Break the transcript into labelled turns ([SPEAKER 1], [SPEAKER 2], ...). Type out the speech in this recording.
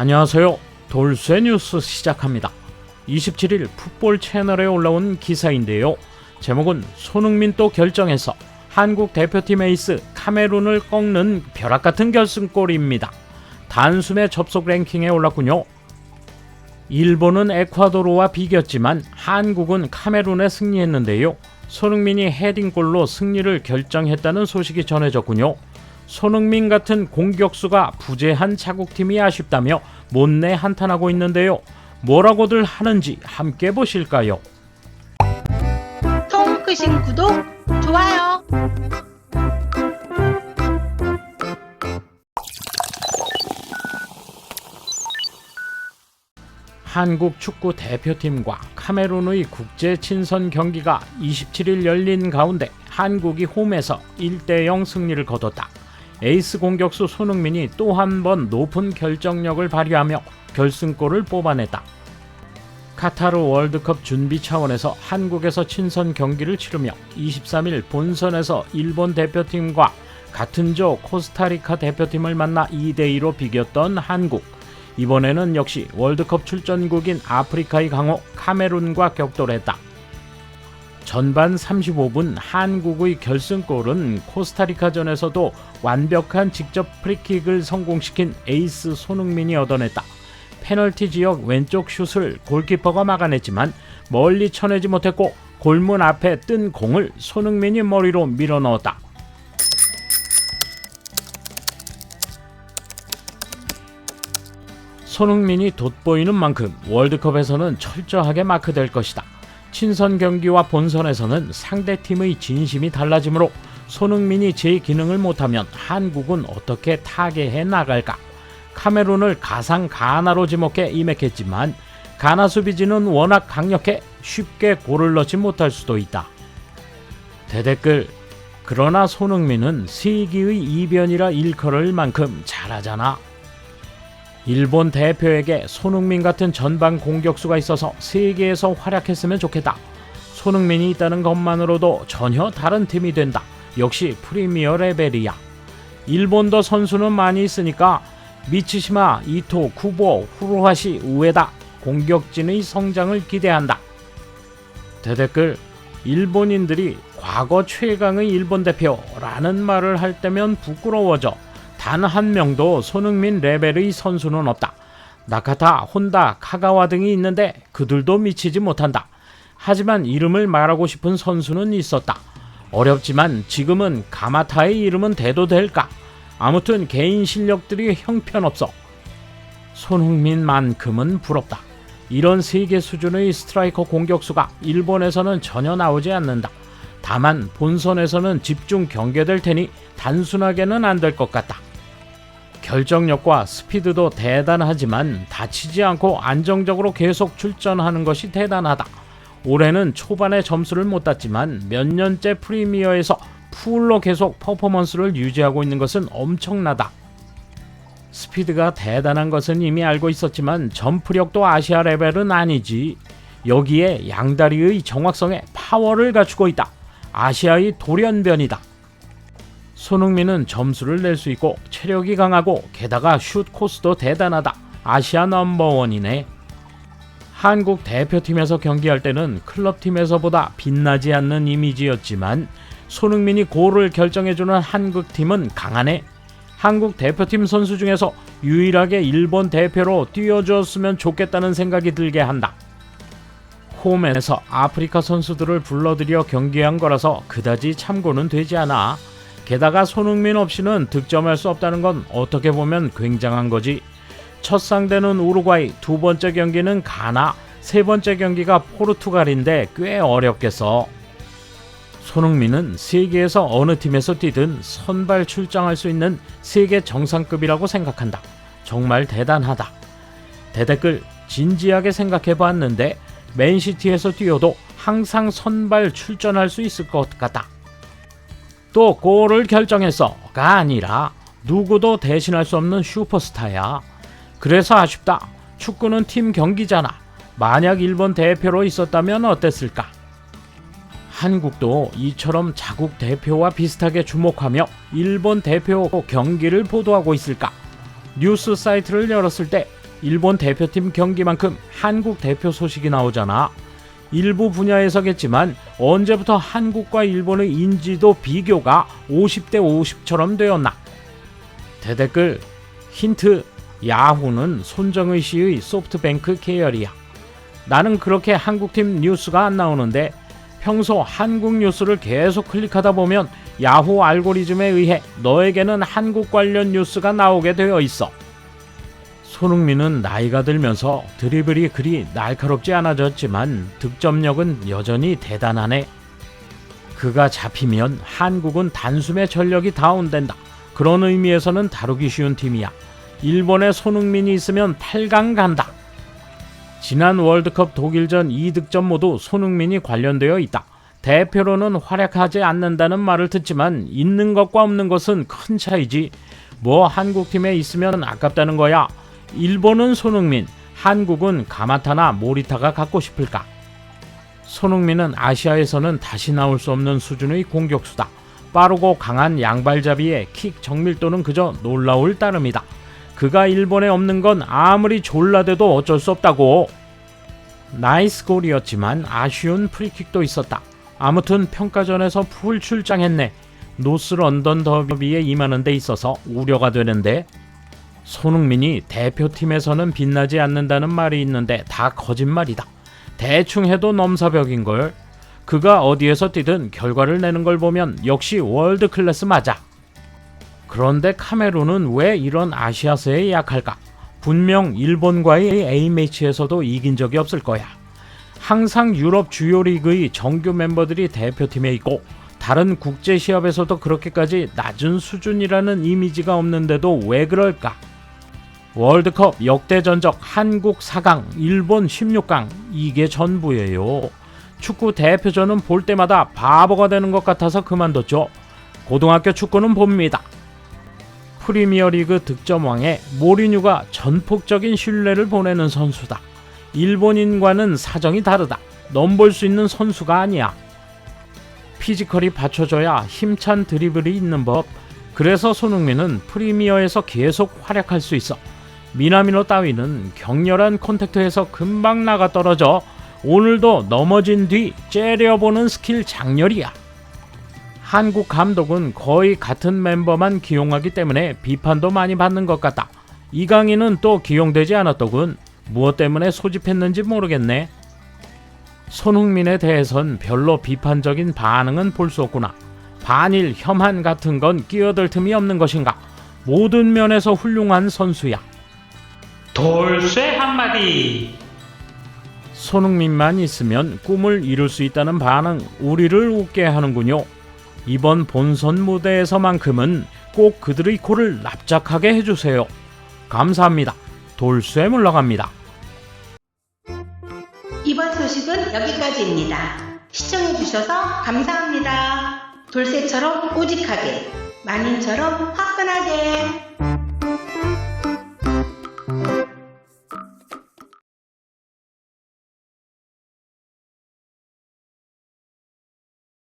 [SPEAKER 1] 안녕하세요. 돌쇠 뉴스 시작합니다. 27일 풋볼 채널에 올라온 기사인데요. 제목은 손흥민 또 결정해서 한국 대표팀 에이스 카메룬을 꺾는 벼락같은 결승골입니다. 단숨에 접속 랭킹에 올랐군요. 일본은 에콰도르와 비겼지만 한국은 카메룬에 승리했는데요. 손흥민이 헤딩골로 승리를 결정했다는 소식이 전해졌군요. 손흥민 같은 공격수가 부재한 자국팀이 아쉽다며 못내 한탄하고 있는데요. 뭐라고들 하는지 함께 보실까요?
[SPEAKER 2] 통 크신 구독, 좋아요.
[SPEAKER 1] 한국 축구 대표팀과 카메룬의 국제 친선 경기가 27일 열린 가운데 한국이 홈에서 1대0 승리를 거뒀다. 에이스 공격수 손흥민이 또 한 번 높은 결정력을 발휘하며 결승골을 뽑아냈다. 카타르 월드컵 준비 차원에서 한국에서 친선 경기를 치르며 23일 본선에서 일본 대표팀과 같은 조 코스타리카 대표팀을 만나 2대2로 비겼던 한국. 이번에는 역시 월드컵 출전국인 아프리카의 강호 카메룬과 격돌했다. 전반 35분 한국의 결승골은 코스타리카전에서도 완벽한 직접 프리킥을 성공시킨 에이스 손흥민이 얻어냈다. 페널티 지역 왼쪽 슛을 골키퍼가 막아냈지만 멀리 쳐내지 못했고 골문 앞에 뜬 공을 손흥민이 머리로 밀어넣었다. 손흥민이 돋보이는 만큼 월드컵에서는 철저하게 마크될 것이다. 친선 경기와 본선에서는 상대팀의 진심이 달라지므로 손흥민이 제 기능을 못하면 한국은 어떻게 타개해 나갈까? 카메룬을 가상 가나로 지목해 임했겠지만 가나 수비진은 워낙 강력해 쉽게 골을 넣지 못할 수도 있다. 대댓글, 그러나 손흥민은 세기의 이변이라 일컬을 만큼 잘하잖아. 일본 대표에게 손흥민 같은 전방 공격수가 있어서 세계에서 활약했으면 좋겠다. 손흥민이 있다는 것만으로도 전혀 다른 팀이 된다. 역시 프리미어 레벨이야. 일본도 선수는 많이 있으니까 미츠시마, 이토, 쿠보, 후루하시, 우에다 공격진의 성장을 기대한다. 대댓글, 일본인들이 과거 최강의 일본 대표라는 말을 할 때면 부끄러워져. 단 한 명도 손흥민 레벨의 선수는 없다. 나카타, 혼다, 카가와 등이 있는데 그들도 미치지 못한다. 하지만 이름을 말하고 싶은 선수는 있었다. 어렵지만 지금은 가마타의 이름은 대도 될까? 아무튼 개인 실력들이 형편없어. 손흥민만큼은 부럽다. 이런 세계 수준의 스트라이커 공격수가 일본에서는 전혀 나오지 않는다. 다만 본선에서는 집중 경계될 테니 단순하게는 안 될 것 같다. 결정력과 스피드도 대단하지만 다치지 않고 안정적으로 계속 출전하는 것이 대단하다. 올해는 초반에 점수를 못 땄지만 몇 년째 프리미어에서 풀로 계속 퍼포먼스를 유지하고 있는 것은 엄청나다. 스피드가 대단한 것은 이미 알고 있었지만 점프력도 아시아 레벨은 아니지. 여기에 양다리의 정확성에 파워를 갖추고 있다. 아시아의 돌연변이다. 손흥민은 점수를 낼 수 있고 체력이 강하고 게다가 슛 코스도 대단하다. 아시아 넘버원이네. 한국 대표팀에서 경기할 때는 클럽팀에서보다 빛나지 않는 이미지였지만 손흥민이 골을 결정해주는 한국팀은 강하네. 한국 대표팀 선수 중에서 유일하게 일본 대표로 뛰어주었으면 좋겠다는 생각이 들게 한다. 홈에서 아프리카 선수들을 불러들여 경기한 거라서 그다지 참고는 되지 않아. 게다가 손흥민 없이는 득점할 수 없다는 건 어떻게 보면 굉장한 거지. 첫 상대는 우루과이, 두 번째 경기는 가나, 세 번째 경기가 포르투갈인데 꽤 어렵겠어. 손흥민은 세계에서 어느 팀에서 뛰든 선발 출장할 수 있는 세계 정상급이라고 생각한다. 정말 대단하다. 대댓글, 진지하게 생각해봤는데 맨시티에서 뛰어도 항상 선발 출전할 수 있을 것 같다. 또 골을 결정해서가 아니라 누구도 대신할 수 없는 슈퍼스타야. 그래서 아쉽다. 축구는 팀 경기잖아. 만약 일본 대표로 있었다면 어땠을까? 한국도 이처럼 자국 대표와 비슷하게 주목하며 일본 대표 경기를 보도하고 있을까? 뉴스 사이트를 열었을 때 일본 대표팀 경기만큼 한국 대표 소식이 나오잖아. 일부 분야에서겠지만 언제부터 한국과 일본의 인지도 비교가 50대 50처럼 되었나? 대댓글 힌트. 야후는 손정의 씨의 소프트뱅크 계열이야. 나는 그렇게 한국팀 뉴스가 안 나오는데 평소 한국 뉴스를 계속 클릭하다 보면 야후 알고리즘에 의해 너에게는 한국 관련 뉴스가 나오게 되어 있어. 손흥민은 나이가 들면서 드리블이 그리 날카롭지 않아졌지만 득점력은 여전히 대단하네. 그가 잡히면 한국은 단숨에 전력이 다운된다. 그런 의미에서는 다루기 쉬운 팀이야. 일본에 손흥민이 있으면 8강 간다. 지난 월드컵 독일전 2득점 모두 손흥민이 관련되어 있다. 대표로는 활약하지 않는다는 말을 듣지만 있는 것과 없는 것은 큰 차이지. 뭐 한국팀에 있으면 아깝다는 거야. 일본은 손흥민, 한국은 가마타나 모리타가 갖고 싶을까? 손흥민은 아시아에서는 다시 나올 수 없는 수준의 공격수다. 빠르고 강한 양발잡이에 킥 정밀도는 그저 놀라울 따름이다. 그가 일본에 없는 건 아무리 졸라대도 어쩔 수 없다고. 나이스 골이었지만 아쉬운 프리킥도 있었다. 아무튼 평가전에서 풀 출장했네. 노스 런던 더비에 임하는 데 있어서 우려가 되는데, 손흥민이 대표팀에서는 빛나지 않는다는 말이 있는데 다 거짓말이다. 대충 해도 넘사벽인걸. 그가 어디에서 뛰든 결과를 내는 걸 보면 역시 월드 클래스 맞아. 그런데 카메룬은 왜 이런 아시아서에 약할까? 분명 일본과의 A매치에서도 이긴 적이 없을 거야. 항상 유럽 주요 리그의 정규 멤버들이 대표팀에 있고 다른 국제 시합에서도 그렇게까지 낮은 수준이라는 이미지가 없는데도 왜 그럴까? 월드컵 역대 전적 한국 4강, 일본 16강, 이게 전부예요. 축구 대표전은 볼 때마다 바보가 되는 것 같아서 그만뒀죠. 고등학교 축구는 봅니다. 프리미어리그 득점왕에 모리뉴가 전폭적인 신뢰를 보내는 선수다. 일본인과는 사정이 다르다. 넘볼 수 있는 선수가 아니야. 피지컬이 받쳐줘야 힘찬 드리블이 있는 법. 그래서 손흥민은 프리미어에서 계속 활약할 수 있어. 미나미노 따위는 격렬한 콘택트에서 금방 나가 떨어져. 오늘도 넘어진 뒤 째려보는 스킬 장렬이야. 한국 감독은 거의 같은 멤버만 기용하기 때문에 비판도 많이 받는 것 같다. 이강인은 또 기용되지 않았더군. 무엇 때문에 소집했는지 모르겠네. 손흥민에 대해선 별로 비판적인 반응은 볼 수 없구나. 반일, 혐한 같은 건 끼어들 틈이 없는 것인가. 모든 면에서 훌륭한 선수야.
[SPEAKER 3] 돌쇠 한마디.
[SPEAKER 1] 손흥민만 있으면 꿈을 이룰 수 있다는 반응, 우리를 웃게 하는군요. 이번 본선 무대에서만큼은 꼭 그들의 코를 납작하게 해주세요. 감사합니다. 돌쇠 물러갑니다.
[SPEAKER 2] 이번 소식은 여기까지입니다. 시청해주셔서 감사합니다. 돌쇠처럼 꼬직하게, 마님처럼 화끈하게.